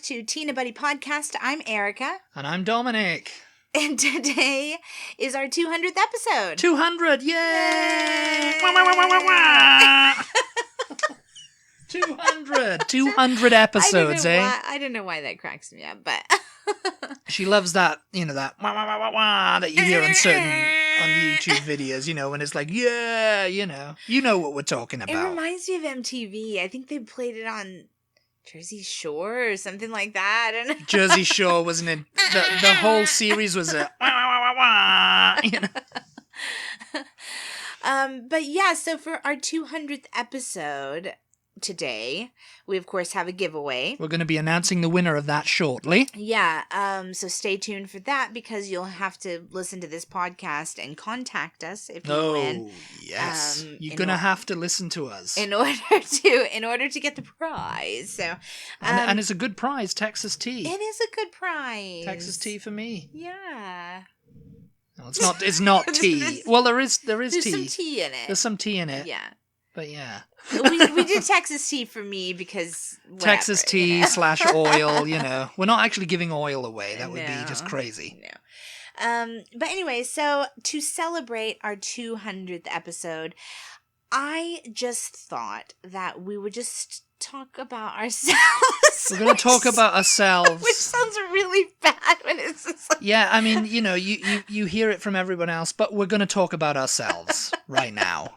to Tina Butty Podcast. I'm Erica. And I'm Dominic. And today is our 200th episode. 200! Yay! 200 episodes, I don't know why that cracks me up, but... She loves that, that that you hear on YouTube videos, when it's like, yeah, you know what we're talking about. It reminds me of MTV. I think they played it on Jersey Shore or something like that. I don't know. Jersey Shore, wasn't it? The whole series was a But yeah, so for our 200th episode today, we of course have a giveaway. We're going to be announcing the winner of that shortly. Yeah, so stay tuned for that because you'll have to listen to this podcast and contact us if you win. Oh, yes. You're going to have to listen to us. In order to get the prize. So and it's a good prize, Texas tea. It is a good prize. Texas tea for me. Yeah. No, it's not tea. Well, there's tea. There's some tea in it. There's some tea in it. Yeah. But yeah. we did Texas tea for me because whatever, Texas tea / oil, We're not actually giving oil away. That would be just crazy. No. But anyway, so to celebrate our 200th episode, I just thought that we would just talk about ourselves. We're going to talk about ourselves. Which sounds really bad when it's just like... Yeah, I mean, you hear it from everyone else, but we're going to talk about ourselves right now.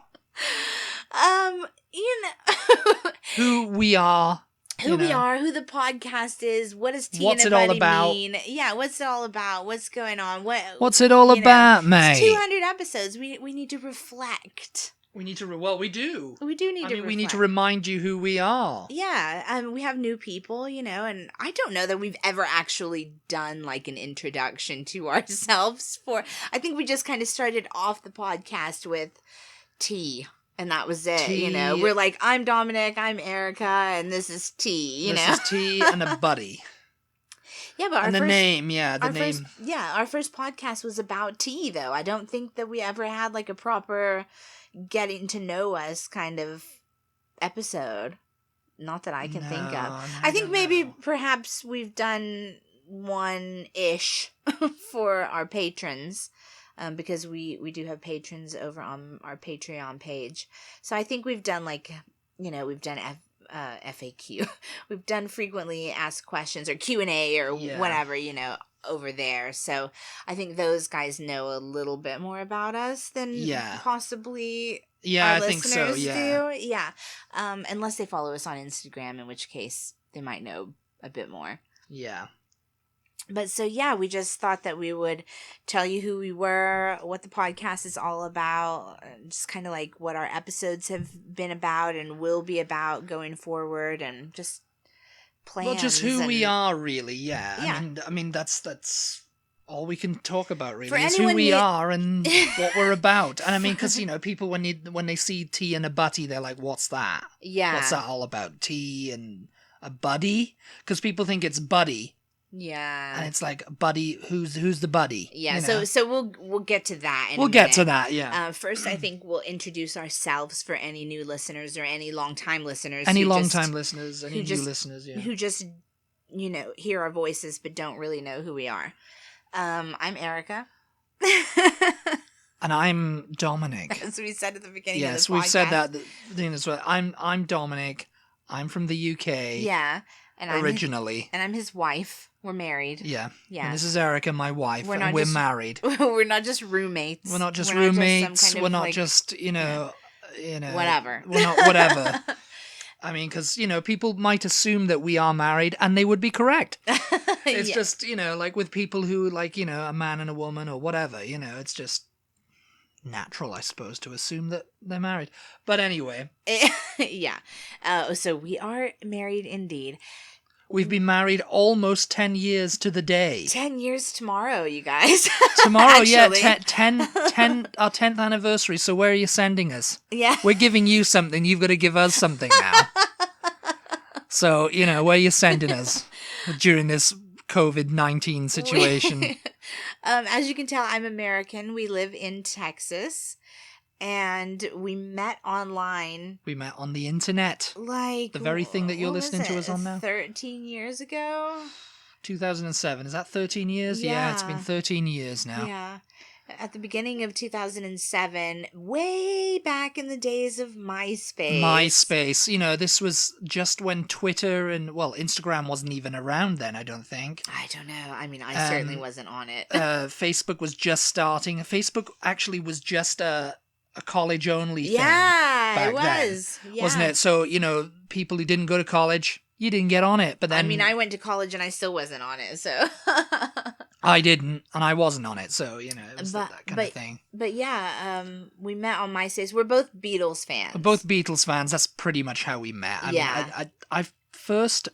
Who we are. Who we are, who the podcast is, what does Tina what's it all Buddy about? mean? Yeah, what's it all about? What's going on? What's it all about, mate? It's 200 episodes. We need to reflect. We need to, we do. We do need to reflect. We need to remind you who we are. Yeah, we have new people, and I don't know that we've ever actually done like an introduction to ourselves I think we just kind of started off the podcast with tea. And that was it, We're like, I'm Dominic, I'm Erica, and this is T, This is T and a Butty. Yeah, but our name. Our first podcast was about tea, though. I don't think that we ever had like a proper getting to know us kind of episode. Not that I can think of. I think perhaps we've done one-ish for our patrons. Because we do have patrons over on our Patreon page. So I think we've done we've done FAQ. We've done frequently asked questions or Q&A or whatever, over there. So I think those guys know a little bit more about us than possibly our listeners do. Yeah. Unless they follow us on Instagram, in which case they might know a bit more. Yeah. But so, we just thought that we would tell you who we were, what the podcast is all about, just kind of like what our episodes have been about and will be about going forward, and just plans. Well, just who we are, really, yeah. I mean, that's all we can talk about, really, is who we are and what we're about. And I mean, because, people, when they see tea and a butty, they're like, what's that? Yeah. What's that all about? Tea and a buddy? Because people think it's buddy. Yeah. And it's like, buddy, who's the buddy? Yeah, so we'll get to that We'll get to that, yeah. First, I think we'll introduce ourselves for any new listeners or any long-time listeners. Any long-time listeners, any new listeners, who just, hear our voices but don't really know who we are. I'm Erica. And I'm Dominic. As we said at the beginning of the podcast. Yes, we've said that as well. I'm Dominic. I'm from the UK. Yeah. And originally. And I'm his wife. We're married. Yeah. Yeah. And this is Erica, my wife, we're married. We're not just roommates. We're not just roommates. We're not just, whatever. We're not whatever. I mean, because, people might assume that we are married, and they would be correct. It's just, like with people who, like, a man and a woman or whatever, it's just natural, I suppose, to assume that they're married. But anyway. Yeah. So we are married indeed. We've been married almost 10 years to the day. 10 years tomorrow, you guys. Tomorrow, yeah. 10, our 10th anniversary. So where are you sending us? Yeah. We're giving you something. You've got to give us something now. So, where are you sending us during this COVID-19 situation? As you can tell, I'm American. We live in Texas. and we met online. We met on the internet. Like the very thing that you're listening to us on now. 13 years ago. 2007. Is that 13 years? Yeah, it's been 13 years now. Yeah. At the beginning of 2007, way back in the days of MySpace. You know, this was just when Twitter and, well, Instagram wasn't even around then, I don't think. I don't know. I mean, I certainly wasn't on it. Facebook was just starting. Facebook actually was just a college-only thing. Yeah, it was. Then, wasn't it? So, you know, people who didn't go to college, you didn't get on it. But then, I mean, I went to college and I still wasn't on it, so... I didn't, and I wasn't on it, so, you know, it was that kind of thing. But yeah, we met on MySpace. We're both Beatles fans. We're both Beatles fans. That's pretty much how we met. I mean, I first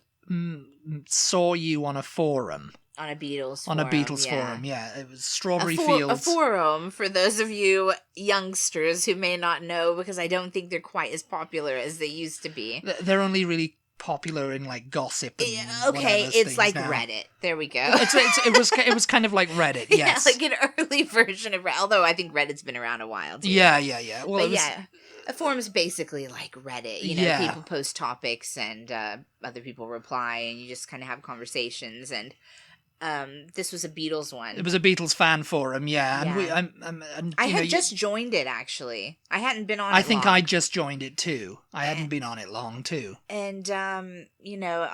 saw you on a forum. On a Beatles forum, yeah. It was Strawberry Fields. A forum, for those of you youngsters who may not know, because I don't think they're quite as popular as they used to be. They're only really popular in like gossip and okay, it's like now. Reddit. There we go. It was kind of like Reddit, yes. Yeah, like an early version of Reddit, although I think Reddit's been around a while too. Yeah. Well, a forum's basically like Reddit. You know, people post topics and other people reply, and you just kind of have conversations. And this was a Beatles one. It was a Beatles fan forum, yeah. And I had just joined it, actually. I hadn't been on it I think long. I just joined it too. I hadn't been on it long too. And you know,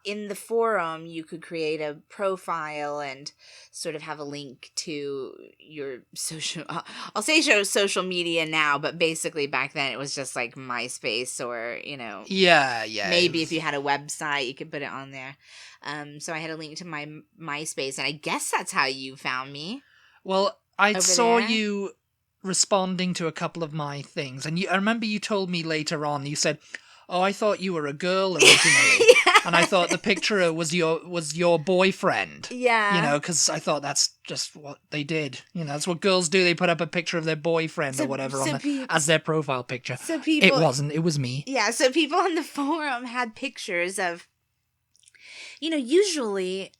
in the forum, you could create a profile and sort of have a link to your social... I'll say social media now, but basically back then it was just like MySpace or, you know... Yeah. Maybe if you had a website, you could put it on there. So I had a link to my MySpace, and I guess that's how you found me. Well, I saw you responding to a couple of my things, and I remember you told me later on, you said, "Oh, I thought you were a girl originally." Yeah. And I thought the picture was your boyfriend. Yeah. You know, because I thought that's just what they did. You know, that's what girls do. They put up a picture of their boyfriend or whatever as their profile picture. So people... It wasn't. It was me. Yeah, so people on the forum had pictures of... You know, usually...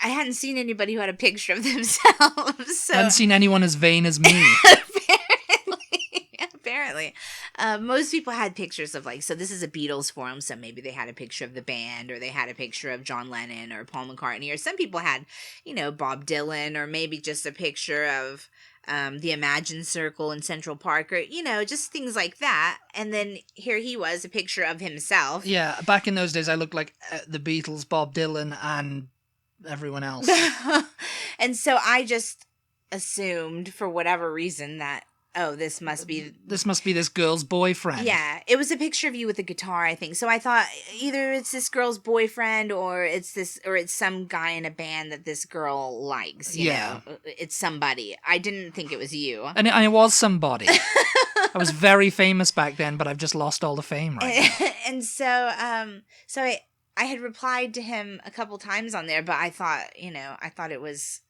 I hadn't seen anybody who had a picture of themselves. So. I hadn't seen anyone as vain as me. Apparently. Most people had pictures of like, so this is a Beatles forum, so maybe they had a picture of the band, or they had a picture of John Lennon or Paul McCartney, or some people had, you know, Bob Dylan, or maybe just a picture of the Imagine Circle in Central Park, or, you know, just things like that. And then here he was, a picture of himself. Yeah, back in those days, I looked like the Beatles, Bob Dylan, and everyone else. And so I just assumed, for whatever reason, that, oh, this must be this girl's boyfriend. Yeah, it was a picture of you with a guitar, I think. So I thought either it's this girl's boyfriend, or it's some guy in a band that this girl likes. You know? It's somebody. I didn't think it was you. And it was somebody. I was very famous back then, but I've just lost all the fame right now. And so I had replied to him a couple times on there, but I thought he was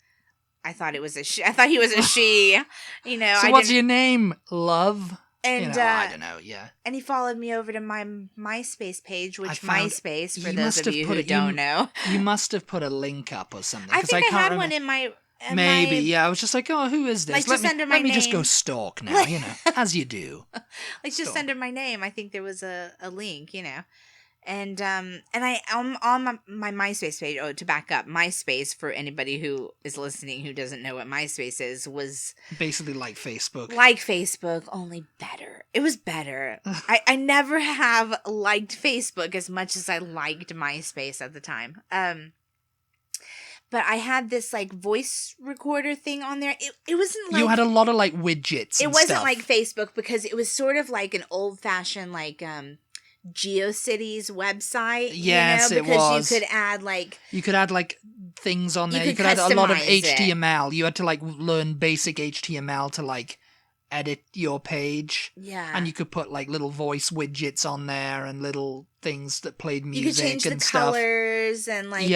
a she. I thought he was a she. You know. So what's your name, love? And you know, I don't know. Yeah. And he followed me over to my MySpace page, which MySpace, for those of you who don't know, you must have put a link up or something. I think I had one in my. Maybe, yeah. I was just like, oh, who is this? Like let me just go stalk now, you know, as you do. Like just under my name. I think there was a link, you know. And I on my MySpace page. Oh, to back up, MySpace, for anybody who is listening who doesn't know what MySpace is, was basically like Facebook. Like Facebook, only better. It was better. I never have liked Facebook as much as I liked MySpace at the time. But I had this like voice recorder thing on there. It wasn't like... You had a lot of like widgets. It wasn't like Facebook, because it was sort of like an old fashioned like GeoCities website. Yes, you know, because you could add like things on there. You could add a lot of HTML. You had to like learn basic HTML to like edit your page. Yeah. And you could put like little voice widgets on there and little things that played music and stuff. You could change the colors and like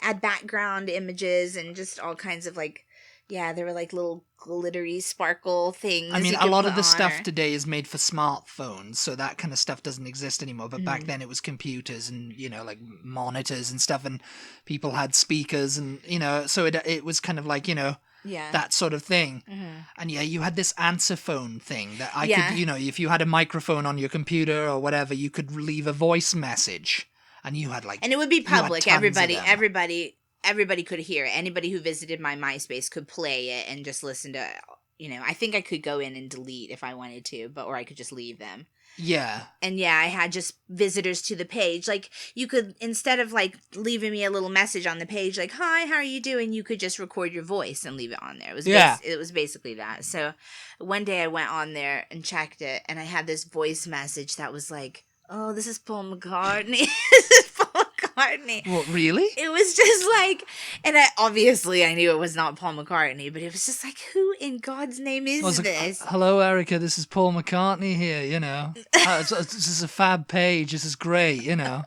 add background images and just all kinds of like, yeah, there were like little glittery sparkle things. I mean, a lot of the stuff today is made for smartphones, so that kind of stuff doesn't exist anymore. But back then it was computers and, you know, like monitors and stuff, and people had speakers and, you know, so it was kind of like, you know, Yeah. That sort of thing. Mm-hmm. And yeah, you had this answer phone thing that I Yeah. could, you know, if you had a microphone on your computer or whatever, you could leave a voice message. And you had like... And it would be public. Everybody could hear it. Anybody who visited my MySpace could play it and just listen to, you know, I think I could go in and delete if I wanted to, or I could just leave them. Yeah. And yeah, I had just visitors to the page. Like, you could, instead of like leaving me a little message on the page, like, hi, how are you doing? You could just record your voice and leave it on there. It was basically that. So one day I went on there and checked it, and I had this voice message that was like, oh, this is Paul McCartney. This is Paul McCartney. Well, really? It was just like, and I knew it was not Paul McCartney, but it was just like, who in God's name is this? Hello, Erica, this is Paul McCartney here, you know. This is a fab page. This is great, you know.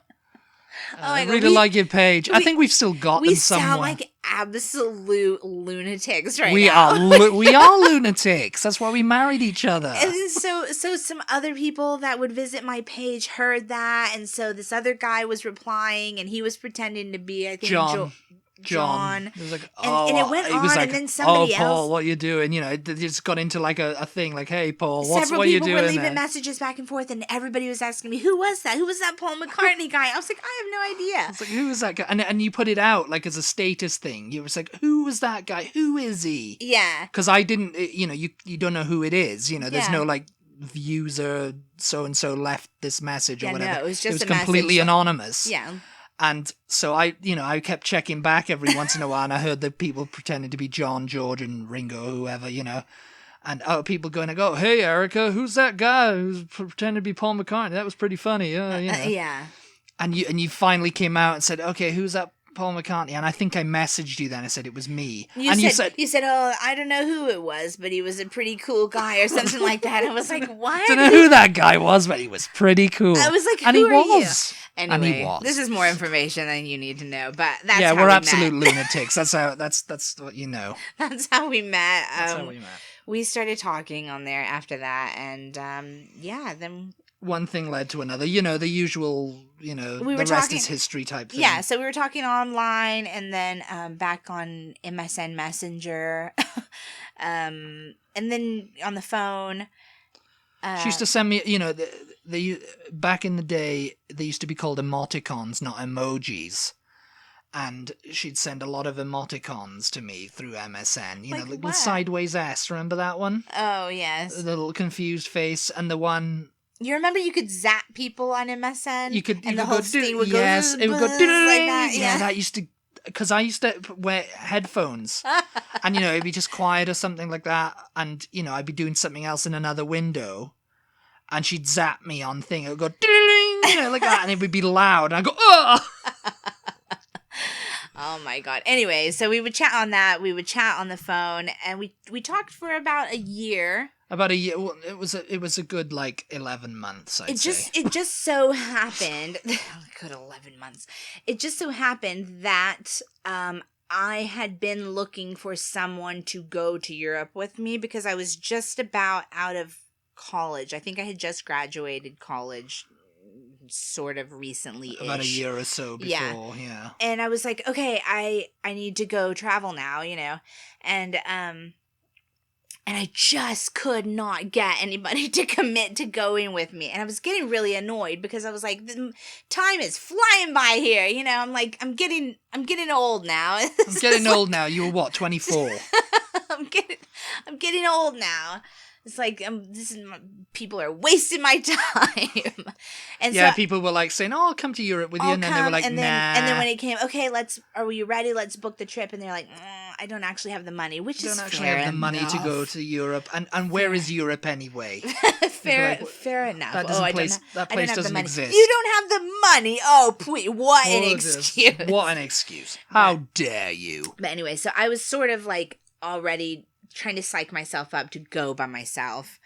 I really like your page. I think we've still got them somewhere. We sound like absolute lunatics now. We are lunatics. That's why we married each other. And so some other people that would visit my page heard that, and so this other guy was replying, and he was pretending to be, I think, John. It was like, and it went on, and then somebody else. Paul, what you doing? You know, it just got into like a thing, like, hey, Paul, what you doing? Several people were leaving messages back and forth, and everybody was asking me, who was that? Who was that Paul McCartney guy? I was like, I have no idea. It's like, who was that guy? And you put it out like as a status thing. You was like, who was that guy? Who is he? Yeah. Because I didn't, you know, you don't know who it is. You know, there's no like user so and so left this message or whatever. No, it was just completely anonymous. Yeah. And so I kept checking back every once in a while, and I heard that people pretending to be John, George, and Ringo, whoever, you know. And people going to go, hey, Erica, who's that guy who's pretending to be Paul McCartney? That was pretty funny, you know. Yeah. And you finally came out and said, okay, who's that Paul McCartney? And I think I messaged you then. I said it was me. You said, oh, I don't know who it was, but he was a pretty cool guy or something like that. I was like, what? I don't know who that guy was, but he was pretty cool. I was like, who and he are was. You? Anyway, this is more information than you need to know, but that's how we're absolute lunatics. That's what you know. That's how we met. That's how we met. We started talking on there after that, and then one thing led to another. You know, the usual. You know, the rest is history type thing. Yeah, so we were talking online, and then back on MSN Messenger, and then on the phone. She used to send me, you know, they back in the day, they used to be called emoticons, not emojis. And she'd send a lot of emoticons to me through MSN. You know, like the sideways S, remember that one? Oh, yes. The little confused face, and the one... You remember you could zap people on MSN? You could the go, whole thing would go... Yes, it would go... Like that, yeah, that used to... Because I used to wear headphones, and, you know, it'd be just quiet or something like that, and, you know, I'd be doing something else in another window, and she'd zap me on thing, it would go, you know, like that, and it would be loud, and I'd go, oh! Oh, my God. Anyway, so we would chat on that, we would chat on the phone, and we talked for about a year. About a year. Well, it was a good, like, 11 months, I'd say. It just so happened... Good 11 months. It just so happened that I had been looking for someone to go to Europe with me because I was just about out of college. I think I had just graduated college sort of recently-ish. About a year or so before, yeah. And I was like, okay, I need to go travel now, you know. And I just could not get anybody to commit to going with me. And I was getting really annoyed because I was like, time is flying by here. You know, I'm like, I'm getting old now. I'm getting old now. You were what, 24? I'm getting old now. It's like people are wasting my time. And yeah, so, people were like saying, "Oh, I'll come to Europe with you," and then they were like, and "Nah." And then when it came, okay, are we ready? Let's book the trip. And they're like, I don't actually have the money, which is fair enough. Don't actually have the money to go to Europe, and where is Europe anyway? fair enough. That place doesn't exist. You don't have the money. Oh, please, what an excuse! What an excuse! How dare you? But anyway, so I was sort of like already trying to psych myself up to go by myself,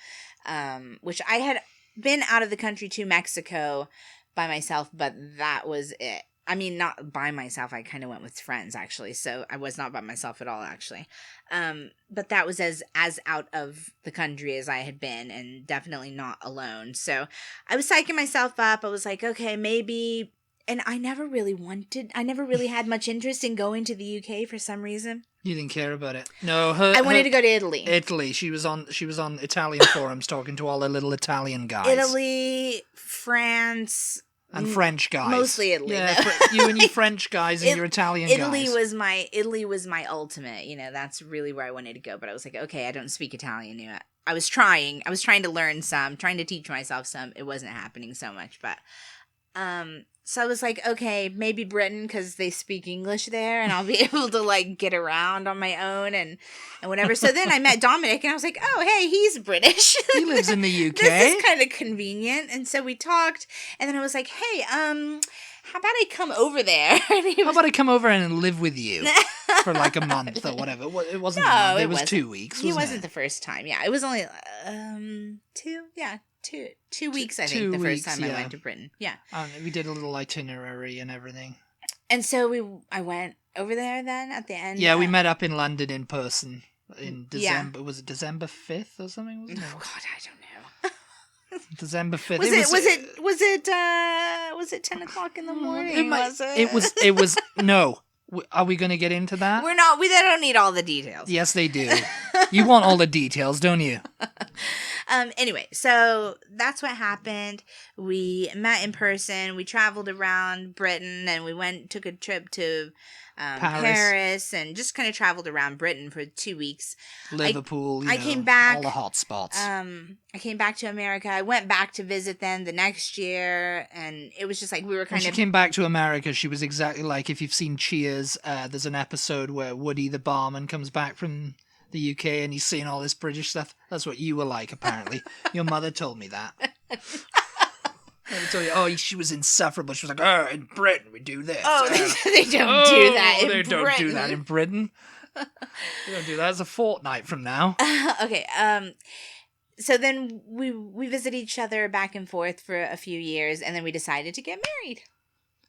which I had been out of the country to Mexico by myself, but that was it. I mean, not by myself. I kind of went with friends, actually, so I was not by myself at all, actually. But that was as out of the country as I had been, and definitely not alone. So I was psyching myself up. I was like, okay, maybe And I never really had much interest in going to the UK for some reason. You didn't care about it. No, I wanted to go to Italy. Italy. She was on Italian forums talking to all the little Italian guys. Italy, France, and French guys. Mostly Italy. Yeah, you and your French guys and your Italian guys. Italy was my ultimate. That's really where I wanted to go. But I was like, okay, I don't speak Italian yet. I was trying to learn some, trying to teach myself some. It wasn't happening so much, but so I was like, okay, maybe Britain because they speak English there, and I'll be able to like get around on my own and whatever. So then I met Dominic, and I was like, oh, hey, he's British. He lives in the UK. This is kind of convenient. And so we talked, and then I was like, hey, how about I come over there? How about I come over and live with you for like a month or whatever? It wasn't a month. It was 2 weeks. He wasn't the first time. Yeah, it was only 2. Yeah. 2 weeks, I think, the first time I went to Britain. Yeah. We did a little itinerary and everything. And so I went over there then at the end. Yeah, we met up in London in person in December. Yeah. Was it December 5th or something? Wasn't it? Oh, God, I don't know. December 5th. Was it 10 o'clock in the morning? It was, no. Are we going to get into that? We're not. We don't need all the details. Yes, they do. You want all the details, don't you? Anyway, so that's what happened. We met in person. We traveled around Britain, and we took a trip to Paris, and just kind of traveled around Britain for 2 weeks. Liverpool, I came back. All the hot spots. I came back to America. I went back to visit them the next year, and it was just like we were When she came back to America, she was exactly like, if you've seen Cheers, there's an episode where Woody the barman comes back from the UK and he's seeing all this British stuff. That's what you were like, apparently. Your mother told me that. I told you, she was insufferable. She was like, in Britain we do this. Oh, they don't do that in Britain. They don't do that in Britain. They don't do that. It's a fortnight from now. Okay, so then we visited each other back and forth for a few years, and then we decided to get married.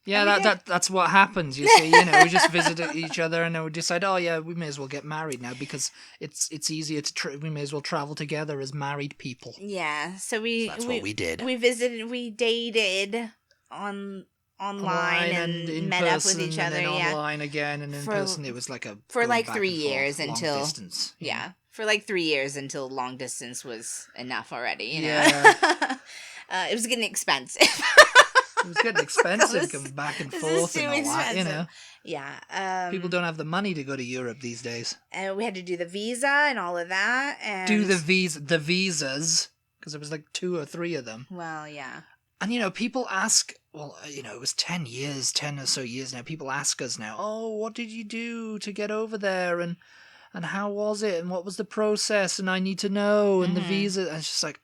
Yeah, that's what happens. You see, we just visited each other, and then we decide, we may as well get married now because it's easier to. We may as well travel together as married people. Yeah, so that's what we did. We visited, we dated online and met up with each other. And then online again, and in person. It was like for like 3 years until long distance. Yeah, for like 3 years until long distance was enough already. Yeah, it was getting expensive. It was getting expensive coming back and forth and all that, Yeah. People don't have the money to go to Europe these days. And we had to do the visa and all of that. And do the visas, because there was like 2 or 3 of them. Well, yeah. And, people ask, it was 10 or so years now. People ask us now, what did you do to get over there? And how was it? And what was the process? And I need to know. And the visa. And it's just like,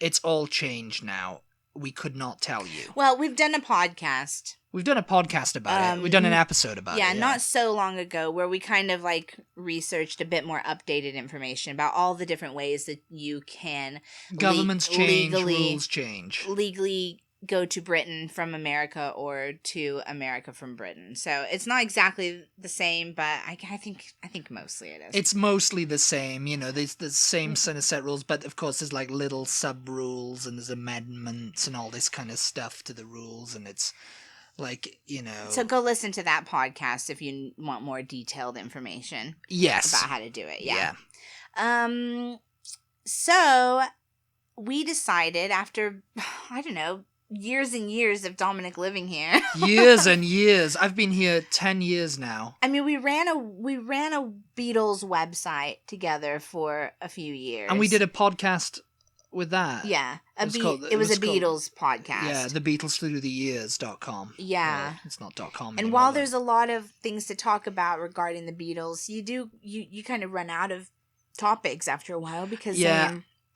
it's all changed now. We could not tell you. Well, we've done a podcast. We've done a podcast about it. We've done an episode about it. Yeah, not so long ago, where we kind of like researched a bit more updated information about all the different ways that you can governments change, rules change, legally go to Britain from America or to America from Britain. So it's not exactly the same, but I think mostly it is. It's mostly the same, there's the same set rules, but of course there's like little sub rules and there's amendments and all this kind of stuff to the rules, and it's like, So go listen to that podcast if you want more detailed information. Yes. About how to do it. Yeah. So we decided after, I don't know, years and years of Dominic living here. Years and years. I've been here 10 years now. I mean, we ran a Beatles website together for a few years. And we did a podcast with that. Yeah. It was a Beatles podcast. Yeah, the Beatles through the years.com. Yeah. Well, it's not .com and anymore, while there's a lot of things to talk about regarding the Beatles, you kind of run out of topics after a while because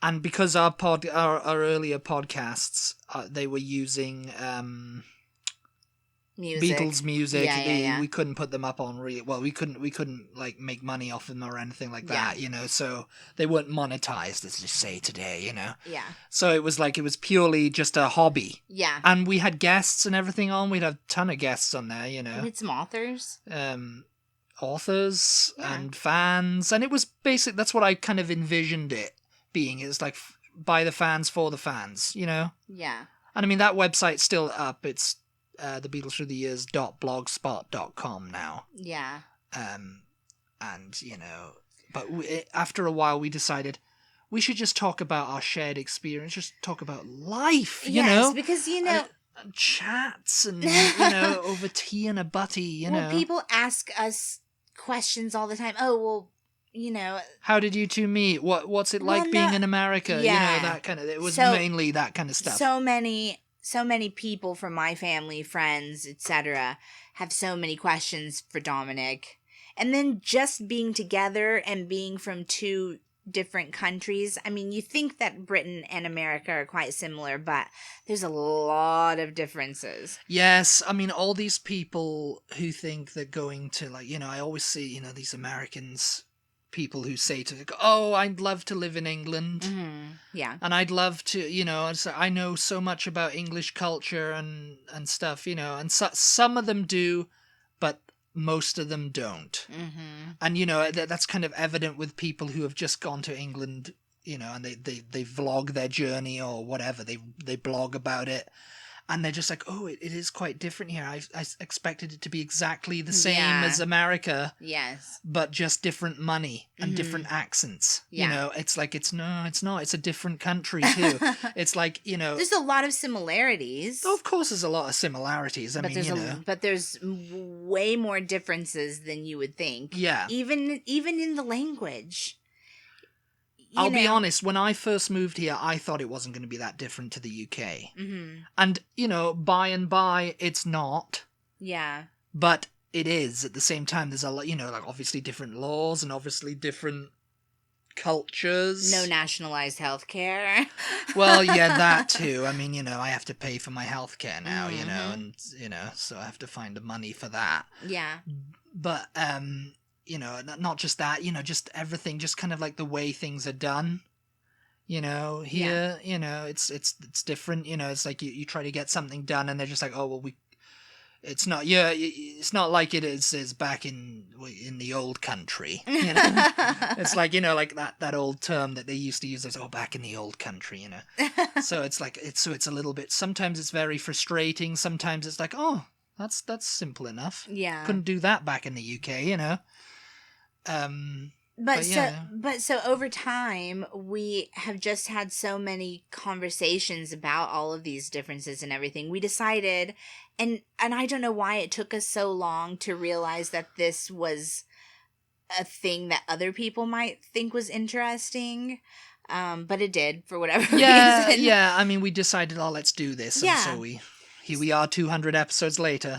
and because our earlier podcasts, they were using Beatles music. Yeah. We couldn't put them up on we couldn't like make money off them or anything like that, so they weren't monetized, as you say today, Yeah. So it was purely just a hobby. Yeah. And we had guests and everything on. We'd have a ton of guests on there, We had some authors. Authors and fans, and it was that's what I kind of envisioned it being. It's like by the fans for the fans, Yeah. And I mean, that website's still up. It's the Beatles Through the Years.blogspot.com now. Yeah. And, you know, but after a while we decided we should just talk about our shared experience, just talk about life, you know? Yes, because, you know... And chats and, you know, over tea and a butty, you know. Well, people ask us questions all the time. Oh, well, you know... How did you two meet? What's it like being in America? Yeah. You know, that kind of... It was mainly that kind of stuff. So many people from my family, friends, etc., have so many questions for Dominic. And then just being together and being from two different countries. I mean, you think that Britain and America are quite similar, but there's a lot of differences. Yes, I mean, all these people who think that going to, like, you know, I always see, you know, these Americans, people who say to, oh, I'd love to live in England. Mm-hmm. Yeah. And I'd love to, you know, I know so much about English culture and stuff, you know, and some of them do, but most of them don't. Mm-hmm. And, you know, that's kind of evident with people who have just gone to England, you know, and they vlog their journey or whatever. They blog about it. And they're just like, oh, it is quite different here. I expected it to be exactly the same as America. Yes. But just different money and different accents. Yeah. You know, it's like, it's not. It's a different country too. It's like, you know. There's a lot of similarities. Of course there's a lot of similarities. But there's way more differences than you would think. Yeah. Even in the language. I'll be honest, when I first moved here, I thought it wasn't going to be that different to the UK. Mm-hmm. And, you know, by and by, it's not. Yeah. But it is. At the same time, there's a lot, you know, like obviously different laws and obviously different cultures. No nationalized healthcare. Well, yeah, that too. I mean, you know, I have to pay for my healthcare now, you know, and, you know, so I have to find the money for that. Yeah. But, you know, not just that, you know, just everything, just kind of like the way things are done, you know, here, you know, it's different, you know, it's like you try to get something done and they're just like, oh, well, it's not like it is back in the old country, you know. It's like, you know, like that old term that they used to use as, oh, back in the old country, you know. So it's like, it's a little bit, sometimes it's very frustrating, sometimes it's like, oh, that's simple enough. Yeah. Couldn't do that back in the UK, you know. But so over time, we have just had so many conversations about all of these differences and everything. We decided, and I don't know why it took us so long to realize that this was a thing that other people might think was interesting. But it did, for whatever reason. Yeah, I mean, we decided, oh, let's do this. And so here we are 200 episodes later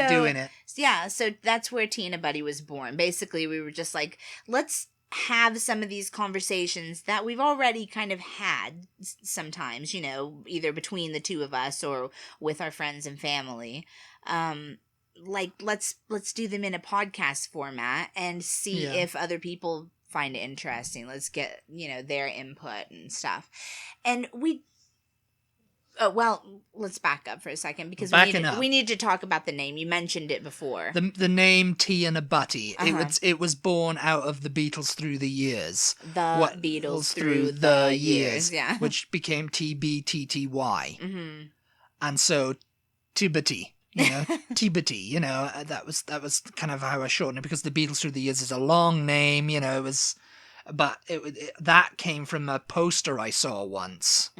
doing it. Yeah, so that's where Tea and a Butty was born. Basically, we were just like, let's have some of these conversations that we've already kind of had sometimes, you know, either between the two of us or with our friends and family. Like, let's do them in a podcast format and see if other people find it interesting. Let's get, you know, their input and stuff. And let's back up for a second because we need to talk about the name. You mentioned it before. The name Tea and a Butty. It was born out of the Beatles Through the Years. Beatles Through the Years, yeah. Which became TBTTY. Mm-hmm. And so Butty, you know, Butty, you know, that was kind of how I shortened it because the Beatles Through the Years is a long name, you know, it was. But that came from a poster I saw once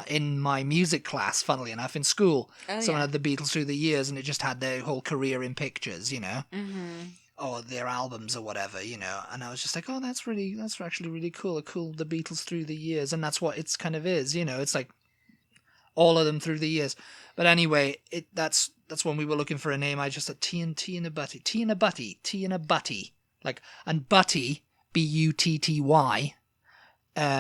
in my music class, funnily enough, in school. Someone had the Beatles Through the Years, and it just had their whole career in pictures, you know, or their albums or whatever, you know. And I was just like, oh, that's actually really cool. The Beatles Through the Years, and that's what it's kind of is, you know. It's like all of them through the years. But anyway, that's when we were looking for a name. I just said Tea and a Butty, Tea and a Butty, Tea and a Butty, like, and Butty. Butty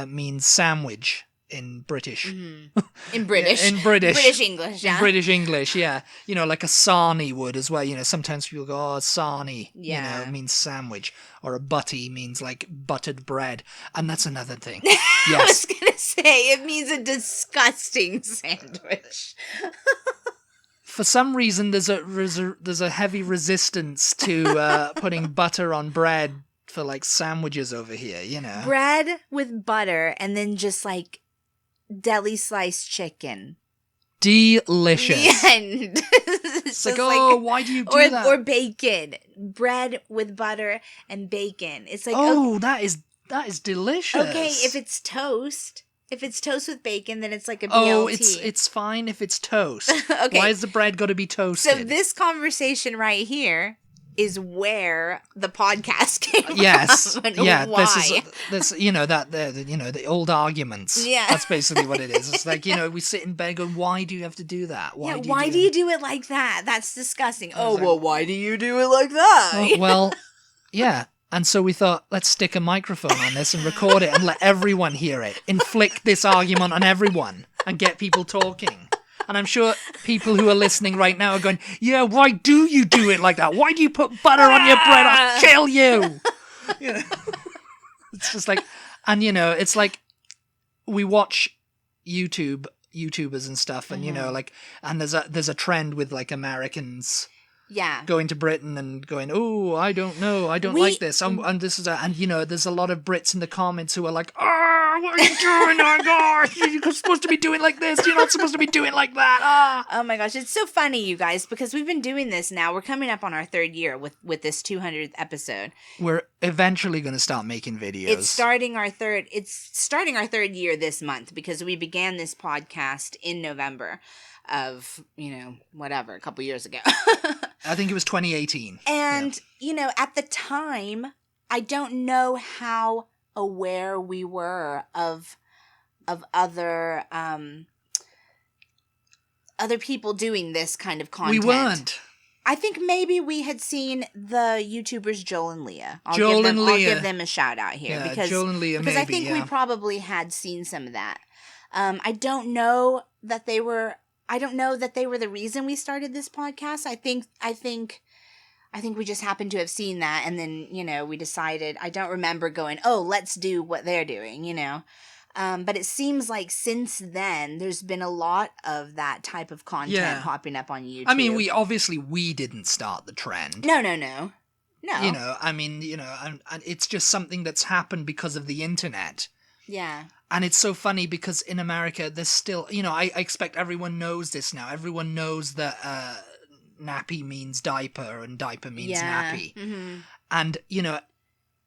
means sandwich in British. Mm-hmm. In British. In British. British English, yeah. In British English, yeah. You know, like a sarnie would as well. You know, sometimes people go, oh, sarnie, you know, means sandwich. Or a butty means like buttered bread. And that's another thing. Yes. I was going to say, it means a disgusting sandwich. For some reason, there's a heavy resistance to putting butter on bread for like sandwiches over here, you know. Bread with butter and then just like deli sliced chicken. delicious. It's like, oh, why do you do that? Or bacon. Bread with butter and bacon. It's like, oh, that is delicious. Okay, if it's toast with bacon, then it's like a BLT. Oh, it's fine if it's toast. Okay. Why has the bread got to be toasted? So this conversation right here is where the podcast came from. Yeah, why. this the old arguments. Yeah. That's basically what it is. It's like, we sit in bed going, why do you have to do that? Why do you do it like that? That's disgusting. Why do you do it like that? Well, yeah. And so we thought, let's stick a microphone on this and record it and let everyone hear it. Inflict this argument on everyone and get people talking. And I'm sure people who are listening right now are going, yeah, why do you do it like that? Why do you put butter on your bread? I'll kill you. It's just like, and it's like we watch YouTubers and stuff, and and there's a trend with like Americans. Yeah. Going to Britain and going, oh, I don't know, I don't like this. And this is there's a lot of Brits in the comments who are like, oh, what are you doing? Oh, gosh, you're supposed to be doing like this. You're not supposed to be doing like that. Oh my gosh, it's so funny, you guys, because we've been doing this now. We're coming up on our 3rd year with this 200th episode. We're eventually going to start making videos. It's starting our third year this month, because we began this podcast in November of, whatever, a couple years ago. I think it was 2018. And, at the time, I don't know how aware we were of other people doing this kind of content. We weren't. I think maybe we had seen the YouTubers Joel and Leah. I'll give them a shout out here, because Joel and Leah, because I think we probably had seen some of that. I don't know that they were the reason we started this podcast. I think we just happened to have seen that, and then, we decided. I don't remember going, oh, let's do what they're doing, But it seems like since then, there's been a lot of that type of content popping up on YouTube. I mean, we didn't start the trend. No. And it's just something that's happened because of the internet. Yeah. And it's so funny because in America, there's still, I expect everyone knows this now. Everyone knows that nappy means diaper and diaper means nappy. Mm-hmm. And,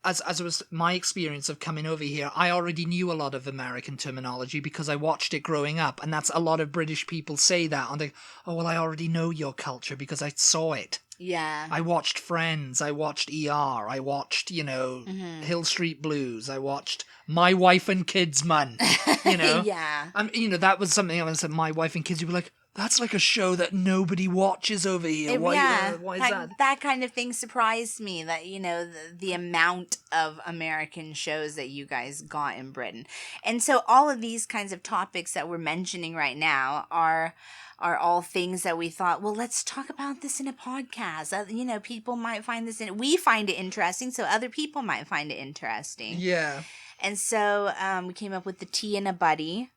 as it was my experience of coming over here, I already knew a lot of American terminology because I watched it growing up. And that's a lot of British people say that. And they, oh, well, I already know your culture because I saw it. Yeah. I watched Friends. I watched ER. I watched, Hill Street Blues. I watched My Wife and Kids, man. Yeah. That was something I said, My Wife and Kids. You were like, that's like a show that nobody watches over here. Why is that? That kind of thing surprised me, that, the amount of American shows that you guys got in Britain. And so all of these kinds of topics that we're mentioning right now are all things that we thought, well, let's talk about this in a podcast. People might find this we find it interesting, so other people might find it interesting. Yeah. And so we came up with the Tea and a Buddy.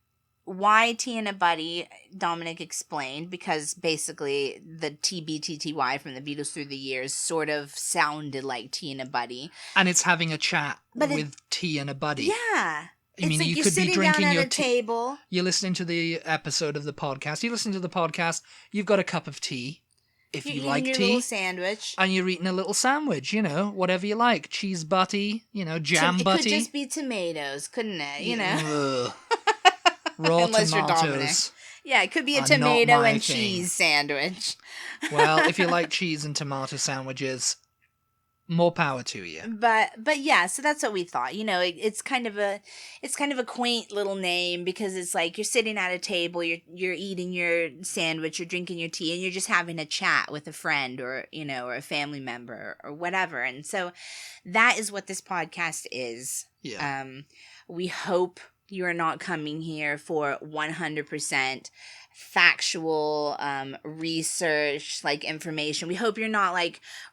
Why Tea and a Buddy, Dominic explained, because basically the TBTTY from the Beatles through the years sort of sounded like Tea and a Buddy. And it's having a chat with tea and a buddy. Yeah. I mean, like you you're could be sitting drinking down your at a table. You're listening to the episode of the podcast. You listen to the podcast, you've got a cup of tea. If you like your tea. Little sandwich. And you're eating a little sandwich, whatever you like. Cheese butty, jam butty. It could just be tomatoes, couldn't it? Raw Unless tomatoes. You're Dominic. Yeah, it could be a tomato and cheese sandwich. Well, if you like cheese and tomato sandwiches, more power to you. But yeah, so that's what we thought. It's kind of a quaint little name, because it's like you're sitting at a table, you're eating your sandwich, you're drinking your tea, and you're just having a chat with a friend or or a family member or whatever. And so that is what this podcast is. Yeah. We hope you are not coming here for 100% factual research, information. We hope you're not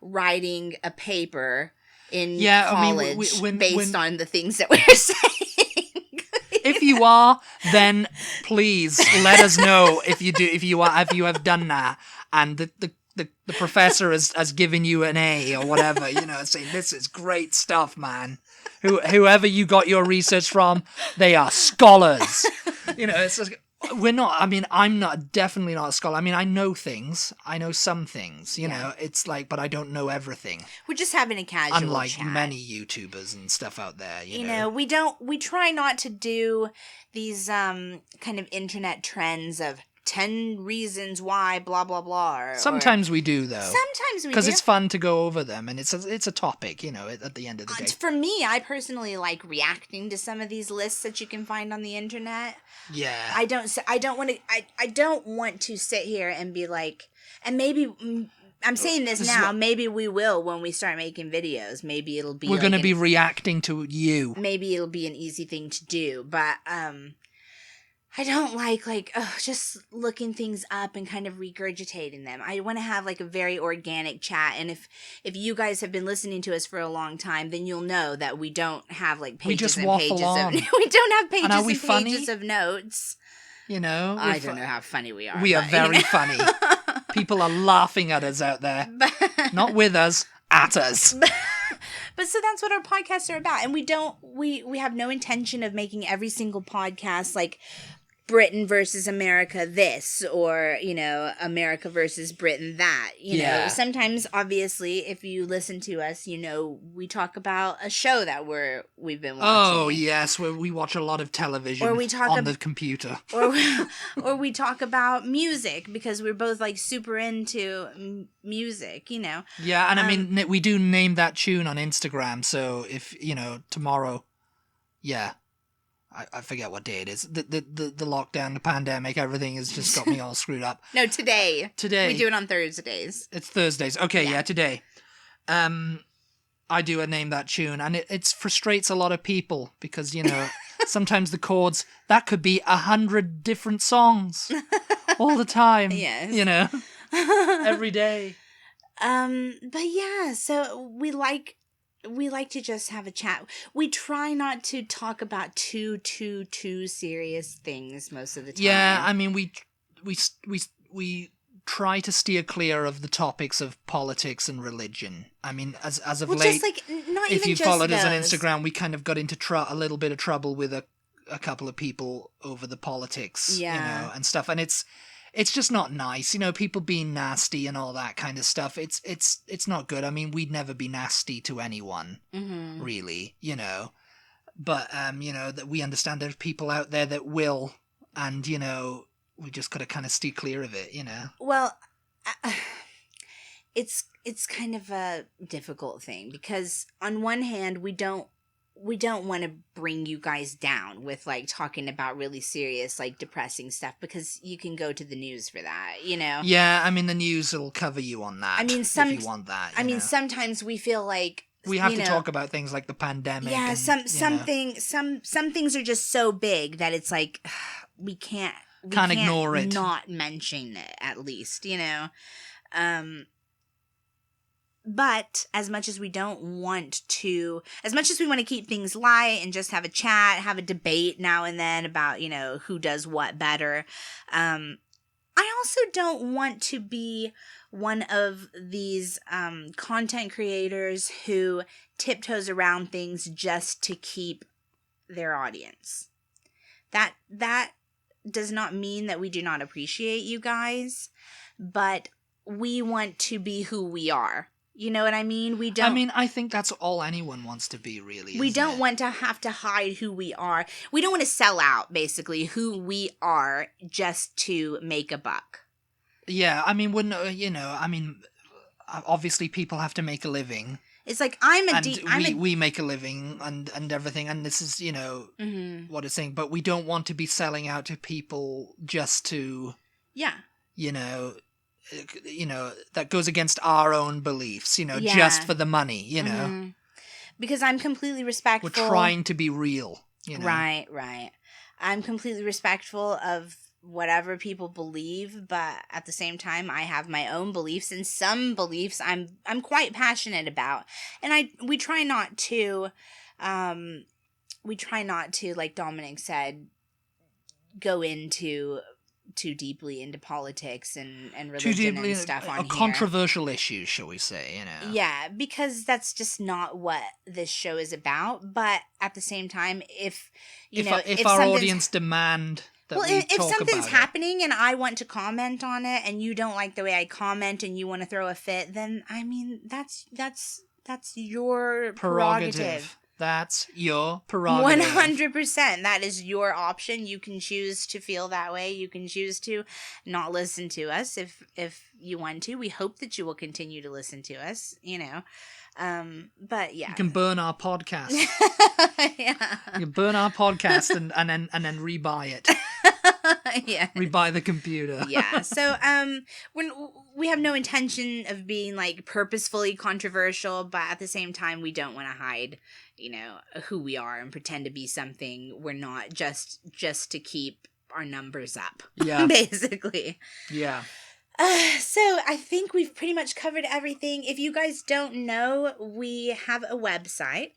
writing a paper in college based on the things that we're saying. If you are, then please let us know if you have done that, and the professor has given you an A or whatever, saying this is great stuff, man. Whoever you got your research from, they are scholars. It's just, We're not, I mean, I'm definitely not a scholar. I mean, I know things. I know some things, you know. It's like, but I don't know everything. We're just having a casual Unlike chat. many YouTubers and stuff out there, you know. We try not to do these kind of internet trends of 10 reasons why blah blah blah. Sometimes we do, though. Sometimes we do. Because it's fun to go over them, and it's a topic, you know, at the end of the day. For me, I personally like reacting to some of these lists that you can find on the internet. Yeah. I don't want to sit here and be like, and maybe I'm saying this now, maybe we will when we start making videos. Maybe it'll be we're going to be reacting to you. Maybe it'll be an easy thing to do, but I don't like just looking things up and kind of regurgitating them. I want to have like a very organic chat. And if you guys have been listening to us for a long time, then you'll know that we don't have like pages and pages of we don't have pages and pages of notes. You know, I don't know how funny we are. We are very funny. People are laughing at us out there. Not with us, at us. But so that's what our podcasts are about. And we have no intention of making every single podcast like Britain versus America this, or, you know, America versus Britain that. You know, sometimes, obviously, if you listen to us, you know, we talk about a show that we've been watching. Oh, yes, where we watch a lot of television or we talk on the computer. Or we talk about music, because we're both, like, super into music, you know. Yeah, and I mean, we do name that tune on Instagram, so if, you know, tomorrow, yeah. I forget what day it is. The lockdown, the pandemic, everything has just got me all screwed up. No, today. Today. We do it on Thursdays. It's Thursdays. Okay, yeah today. I do a Name That Tune, and it frustrates a lot of people because, you know, sometimes the chords, that could be 100 different songs all the time. Yes. You know, every day. But yeah, so we like to just have a chat. We try not to talk about too serious things most of the time. Yeah, I mean, we try to steer clear of the topics of politics and religion. I mean, as of late, just like, not if even you just followed us on those. Instagram, we kind of got into a little bit of trouble with a couple of people over the politics, you know, and stuff. And it's just not nice, you know, people being nasty and all that kind of stuff. It's not good. I mean, we'd never be nasty to anyone, really, you know. But, you know, that we understand there's people out there that will, and, you know, we just got to kind of steer clear of it, you know. Well, it's kind of a difficult thing, because on one hand, we don't want to bring you guys down with, like, talking about really serious, like, depressing stuff, because you can go to the news for that, you know? Yeah, I mean, the news will cover you on that. I mean, if you want that. I mean, sometimes we feel like we have to talk about things like the pandemic. Yeah, and, some things are just so big that it's like we can't ignore it. Not mention it, at least, you know? But as much as we want to keep things light and just have a chat, have a debate now and then about, you know, who does what better, I also don't want to be one of these content creators who tiptoes around things just to keep their audience. That does not mean that we do not appreciate you guys, but we want to be who we are. You know what I mean? I think that's all anyone wants to be, really. We don't want to have to hide who we are. We don't want to sell out, basically, who we are just to make a buck. Yeah, I mean, you know, I mean, obviously people have to make a living. It's like we make a living and everything, and this is, you know, what it's saying, but we don't want to be selling out to people just to, you know, that goes against our own beliefs, you know, just for the money, you know. Because I'm completely respectful. We're trying to be real, you know. Right. I'm completely respectful of whatever people believe, but at the same time, I have my own beliefs, and some beliefs I'm quite passionate about. And we try not to, like Dominic said, go into too deeply into politics and religion and stuff on here. Controversial issues, shall we say, you know. Yeah, because that's just not what this show is about. But at the same time, if our audience demand that well, we if talk something's about happening and I want to comment on it, and you don't like the way I comment, and you want to throw a fit, then I mean that's your prerogative. That's your prerogative. 100%. That is your option. You can choose to feel that way. You can choose to not listen to us if you want to. We hope that you will continue to listen to us, but yeah. You can burn our podcast. Yeah. You can burn our podcast and then rebuy it. Yeah. Rebuy the computer. Yeah. So when we have no intention of being like purposefully controversial, but at the same time we don't want to hide, who we are and pretend to be something we're not, just to keep our numbers up. Yeah. Basically. Yeah. So I think we've pretty much covered everything. If you guys don't know, we have a website.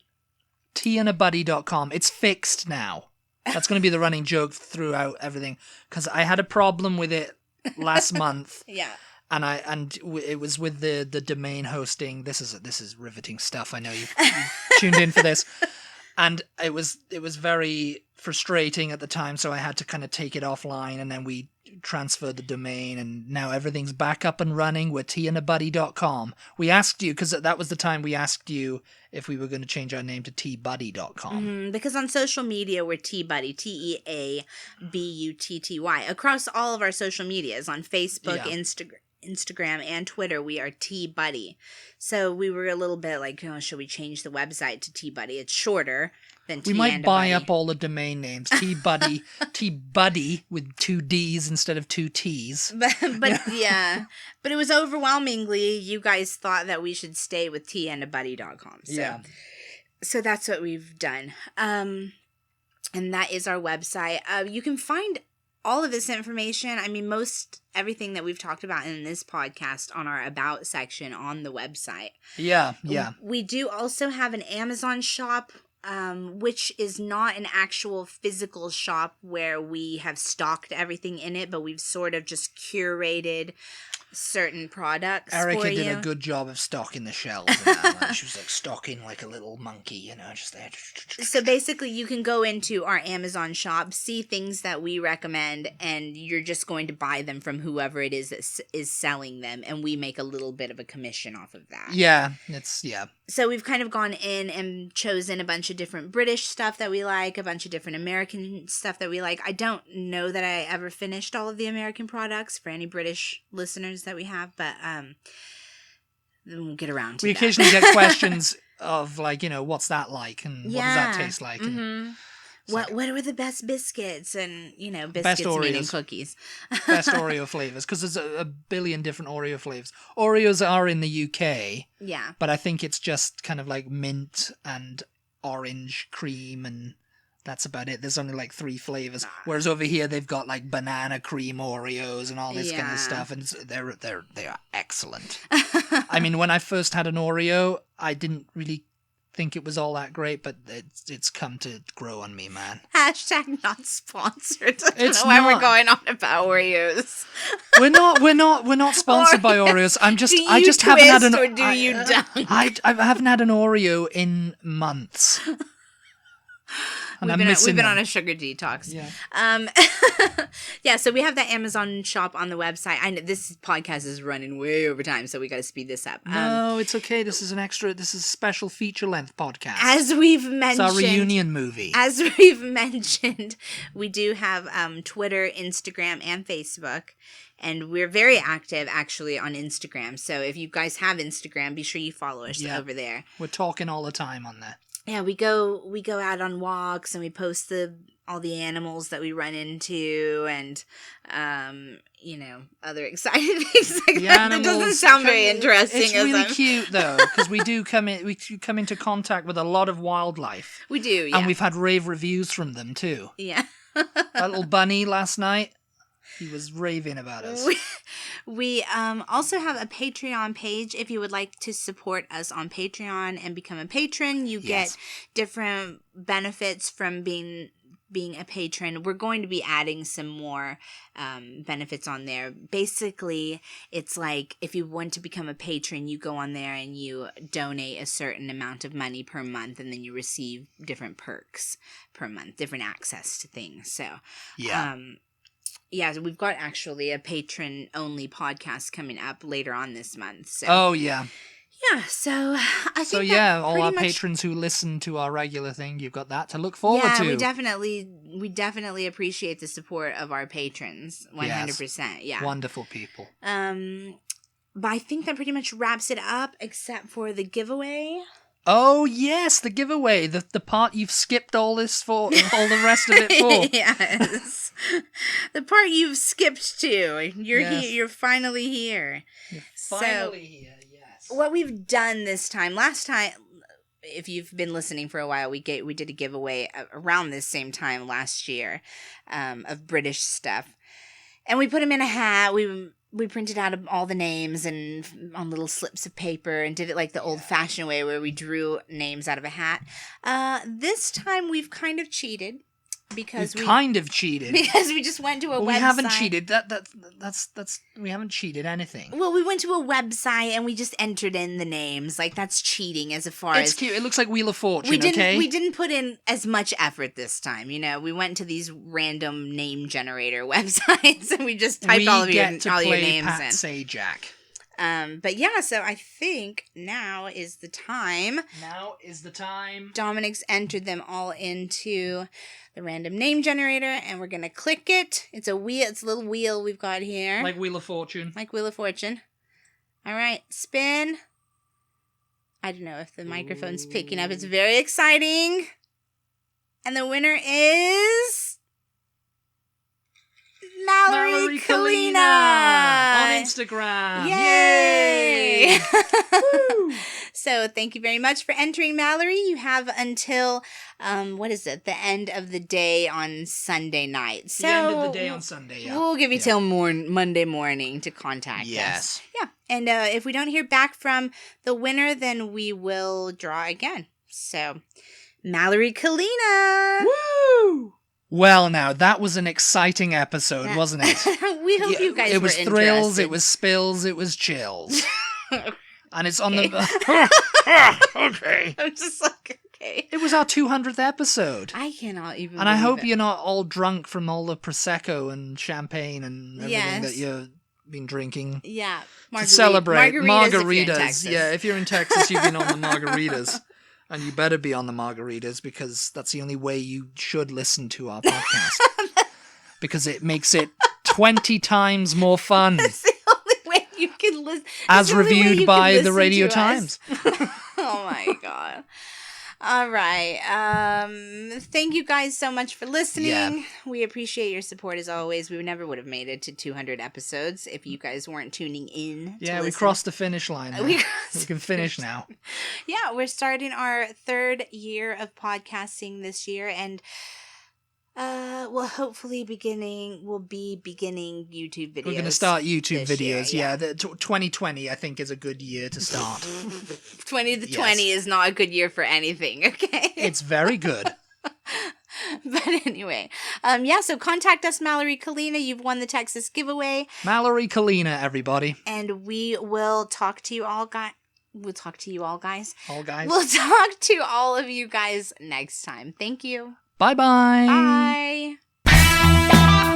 teeandabuddy.com. It's fixed now. That's going to be the running joke throughout everything, because I had a problem with it last month. Yeah. And it was with the domain hosting. This is riveting stuff. I know you've tuned in for this. And it was very frustrating at the time, so I had to kind of take it offline, and then we transferred the domain, and now everything's back up and running. We're teeandabuddy.com. We asked you, because that was the time we asked you if we were going to change our name to teabuddy.com. Mm-hmm, because on social media, we're Teabuddy, TeaButty. Across all of our social medias, on Facebook, Instagram, and Twitter, we are Teabuddy. So we were a little bit like, should we change the website to Teabuddy? It's shorter than We might buy up all the domain names. Teabuddy, Teabuddy with 2 Ds instead of 2 Ts. But yeah. But it was overwhelmingly, you guys thought that we should stay with teeandabuddy.com. So that's what we've done. And that is our website. You can find all of this information, everything that we've talked about in this podcast, on our About section on the website. Yeah. We do also have an Amazon shop, which is not an actual physical shop where we have stocked everything in it, but we've sort of just curated certain products. Erica did a good job of stocking the shelves. And she was like stocking like a little monkey, just there. So basically, you can go into our Amazon shop, see things that we recommend, and you're just going to buy them from whoever it is that is selling them, and we make a little bit of a commission off of that. Yeah. So we've kind of gone in and chosen a bunch of different British stuff that we like, a bunch of different American stuff that we like. I don't know that I ever finished all of the American products for any British listeners that we have, but we'll get around to that. We occasionally get questions of like, what's that like, and what does that taste like? Mm-hmm. And what were the best biscuits, and biscuits meaning cookies. Best Oreo flavors, because there's a billion different Oreo flavors. Oreos are in the UK, yeah, but I think it's just kind of like mint and orange cream, and that's about it. There's only like 3 flavors, whereas over here they've got like banana cream Oreos and all this kind of stuff, and they are excellent. When I first had an Oreo, I didn't really think it was all that great, but it's come to grow on me, man. Hashtag not sponsored. I don't know why we're going on about Oreos. We're not sponsored by Oreos. I just haven't had an. Or do you dunk? I haven't had an Oreo in months. And we've been on a sugar detox. Yeah. Yeah, so we have that Amazon shop on the website. I know this podcast is running way over time, so we got to speed this up. No, it's okay. This is a special feature-length podcast. As we've mentioned. It's our reunion movie. As we've mentioned, we do have Twitter, Instagram, and Facebook. And we're very active, actually, on Instagram. So if you guys have Instagram, be sure you follow us over there. We're talking all the time on there. Yeah, we go out on walks, and we post all the animals that we run into, and other exciting things like that. It doesn't sound very interesting. It's really cute though, because we come into contact with a lot of wildlife. We do, yeah. And we've had rave reviews from them too. Yeah. That little bunny last night, he was raving about us. We also have a Patreon page. If you would like to support us on Patreon and become a patron, you get different benefits from being being a patron. We're going to be adding some more benefits on there. Basically, it's like if you want to become a patron, you go on there and you donate a certain amount of money per month, and then you receive different perks per month, different access to things. So, so we've got actually a patron-only podcast coming up later on this month. So. Oh, yeah. Yeah, so I think all our patrons who listen to our regular thing, you've got that to look forward to. We definitely appreciate the support of our patrons, 100%. Yes. Yeah, wonderful people. But I think that pretty much wraps it up, except for the giveaway. Oh yes, the giveaway, the part you've skipped all this for, all the rest of it for. Yes, the part you've skipped to. You're here. You're finally here. You're finally here. What we've done this time, last time, if you've been listening for a while, we did a giveaway around this same time last year of British stuff, and we put them in a hat. We printed out all the names and on little slips of paper and did it like the old-fashioned way where we drew names out of a hat. This time we've kind of cheated. Because we just went to a website. We haven't cheated. That's we haven't cheated anything. Well, we went to a website and we just entered in the names. Like, that's cheating as far as... It's cute. It looks like Wheel of Fortune, we didn't put in as much effort this time, you know. We went to these random name generator websites and we just typed all your names Pat in. Sajak. But yeah, so I think now is the time. Dominic's entered them all into the random name generator, and we're gonna click it. It's a wheel. It's a little wheel we've got here. Like Wheel of Fortune. All right, spin. I don't know if the microphone's picking up. It's very exciting. And the winner is... Mallory Kalina on Instagram. Yay! So thank you very much for entering, Mallory. You have until the end of the day on Sunday night. So the end of the day on Sunday. Yeah. We'll give you till Monday morning to contact us. Yes. Yeah, and if we don't hear back from the winner, then we will draw again. So, Mallory Kalina. Woo! Well, now, that was an exciting episode, wasn't it? We hope you guys were interested. It was thrills, it was spills, it was chills. And it's on the... Okay. I'm just like, okay. It was our 200th episode. I cannot even And I hope you're not all drunk from all the Prosecco and champagne and everything that you've been drinking. Yeah. To celebrate. Margaritas. If you're in Texas, you've been on the margaritas. And you better be on the margaritas because that's the only way you should listen to our podcast. Because it makes it 20 times more fun. That's the only way you can listen. As reviewed by the Radio Times. Oh my God. All right. Thank you guys so much for listening. Yeah. We appreciate your support as always. We never would have made it to 200 episodes if you guys weren't tuning in. Yeah, we crossed the finish line. We can finish now. Yeah, we're starting our 3rd year of podcasting this year, and we'll hopefully we'll be beginning YouTube videos. We're going to start YouTube videos. Year, 2020, I think, is a good year to start. 2020 is not a good year for anything, okay? It's very good. But anyway, so contact us, Mallory Kalina. You've won the Texas giveaway. Mallory Kalina, everybody. And we will talk to you all, guys. We'll talk to you all, guys. All guys. We'll talk to all of you guys next time. Thank you. Bye-bye. Bye.